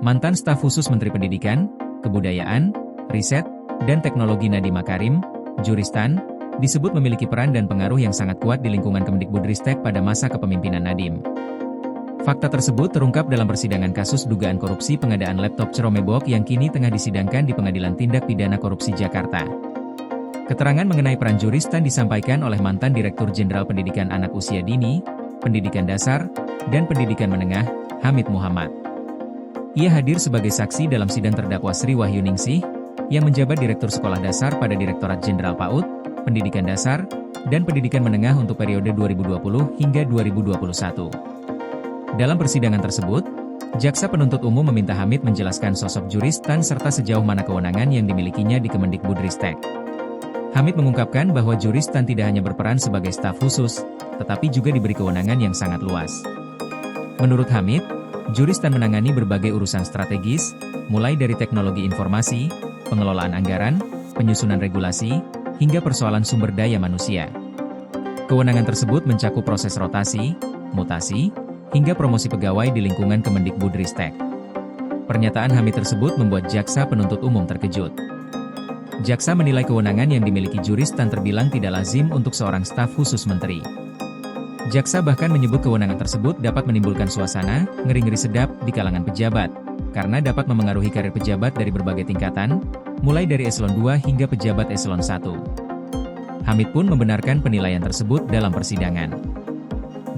mantan staf khusus Menteri Pendidikan, Kebudayaan, Riset, dan Teknologi Nadiem Makarim, Juristan, disebut memiliki peran dan pengaruh yang sangat kuat di lingkungan Kemendikbudristek pada masa kepemimpinan Nadiem. Fakta tersebut terungkap dalam persidangan kasus dugaan korupsi pengadaan laptop Ceromebok yang kini tengah disidangkan di Pengadilan Tindak Pidana Korupsi Jakarta. Keterangan mengenai peran Juristan disampaikan oleh mantan Direktur Jenderal Pendidikan Anak Usia Dini, Pendidikan Dasar, dan Pendidikan Menengah, Hamid Muhammad. Ia hadir sebagai saksi dalam sidang terdakwa Sri Wahyuningsih, yang menjabat Direktur Sekolah Dasar pada Direktorat Jenderal PAUD, Pendidikan Dasar, dan Pendidikan Menengah untuk periode 2020 hingga 2021. Dalam persidangan tersebut, Jaksa Penuntut Umum meminta Hamid menjelaskan sosok Juristan serta sejauh mana kewenangan yang dimilikinya di Kemendikbudristek. Hamid mengungkapkan bahwa Juristan tidak hanya berperan sebagai staf khusus, tetapi juga diberi kewenangan yang sangat luas. Menurut Hamid, Juristan menangani berbagai urusan strategis, mulai dari teknologi informasi, pengelolaan anggaran, penyusunan regulasi, hingga persoalan sumber daya manusia. Kewenangan tersebut mencakup proses rotasi, mutasi, hingga promosi pegawai di lingkungan Kemendikbudristek. Pernyataan Hamid tersebut membuat Jaksa Penuntut Umum terkejut. Jaksa menilai kewenangan yang dimiliki Juristan terbilang tidak lazim untuk seorang staf khusus menteri. Jaksa bahkan menyebut kewenangan tersebut dapat menimbulkan suasana ngeri-ngeri sedap di kalangan pejabat, karena dapat memengaruhi karir pejabat dari berbagai tingkatan, mulai dari eselon 2 hingga pejabat eselon 1. Hamid pun membenarkan penilaian tersebut dalam persidangan.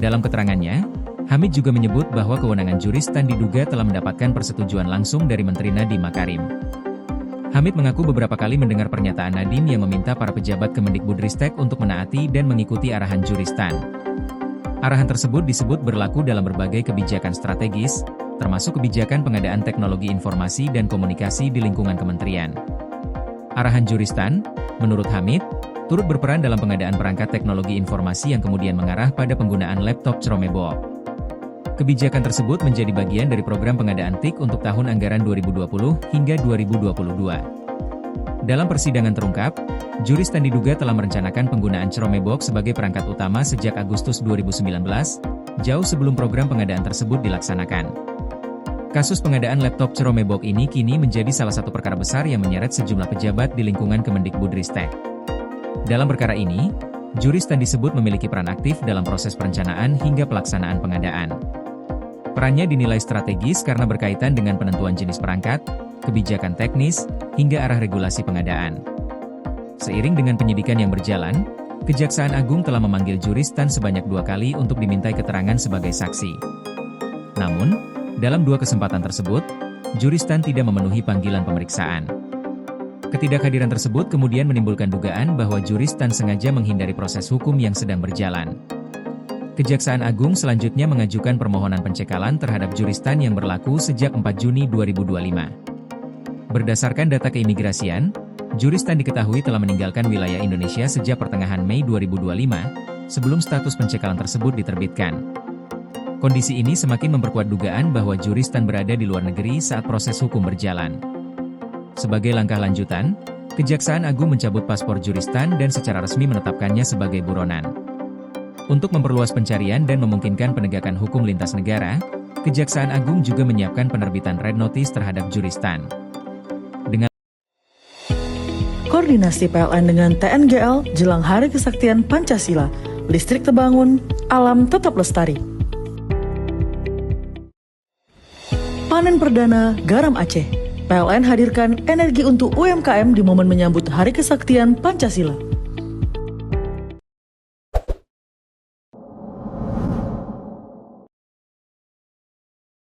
Dalam keterangannya, Hamid juga menyebut bahwa kewenangan Juristan diduga telah mendapatkan persetujuan langsung dari Menteri Nadiem Makarim. Hamid mengaku beberapa kali mendengar pernyataan Nadiem yang meminta para pejabat Kemendikbudristek untuk menaati dan mengikuti arahan Juristan. Arahan tersebut disebut berlaku dalam berbagai kebijakan strategis, termasuk kebijakan pengadaan teknologi informasi dan komunikasi di lingkungan kementerian. Arahan Juristan, menurut Hamid, turut berperan dalam pengadaan perangkat teknologi informasi yang kemudian mengarah pada penggunaan laptop Ceromebok. Kebijakan tersebut menjadi bagian dari program pengadaan TIK untuk tahun anggaran 2020 hingga 2022. Dalam persidangan terungkap, Juristan diduga telah merencanakan penggunaan Ceromebok sebagai perangkat utama sejak Agustus 2019, jauh sebelum program pengadaan tersebut dilaksanakan. Kasus pengadaan laptop Ceromebok ini kini menjadi salah satu perkara besar yang menyeret sejumlah pejabat di lingkungan Kemendikbudristek. Dalam perkara ini, Juristan disebut memiliki peran aktif dalam proses perencanaan hingga pelaksanaan pengadaan. Perannya dinilai strategis karena berkaitan dengan penentuan jenis perangkat, kebijakan teknis, hingga arah regulasi pengadaan. Seiring dengan penyidikan yang berjalan, Kejaksaan Agung telah memanggil Juristan sebanyak 2 kali untuk dimintai keterangan sebagai saksi. Namun, dalam 2 kesempatan tersebut, Juristan tidak memenuhi panggilan pemeriksaan. Ketidakhadiran tersebut kemudian menimbulkan dugaan bahwa Juristan sengaja menghindari proses hukum yang sedang berjalan. Kejaksaan Agung selanjutnya mengajukan permohonan pencekalan terhadap Juristan yang berlaku sejak 4 Juni 2025. Berdasarkan data keimigrasian, Juristan diketahui telah meninggalkan wilayah Indonesia sejak pertengahan Mei 2025, sebelum status pencekalan tersebut diterbitkan. Kondisi ini semakin memperkuat dugaan bahwa Juristan berada di luar negeri saat proses hukum berjalan. Sebagai langkah lanjutan, Kejaksaan Agung mencabut paspor Juristan dan secara resmi menetapkannya sebagai buronan. Untuk memperluas pencarian dan memungkinkan penegakan hukum lintas negara, Kejaksaan Agung juga menyiapkan penerbitan red notice terhadap Juristan. Dengan koordinasi PLN dengan TNGL jelang Hari Kesaktian Pancasila, listrik terbangun, alam tetap lestari. Panen perdana garam Aceh. PLN hadirkan energi untuk UMKM di momen menyambut Hari Kesaktian Pancasila.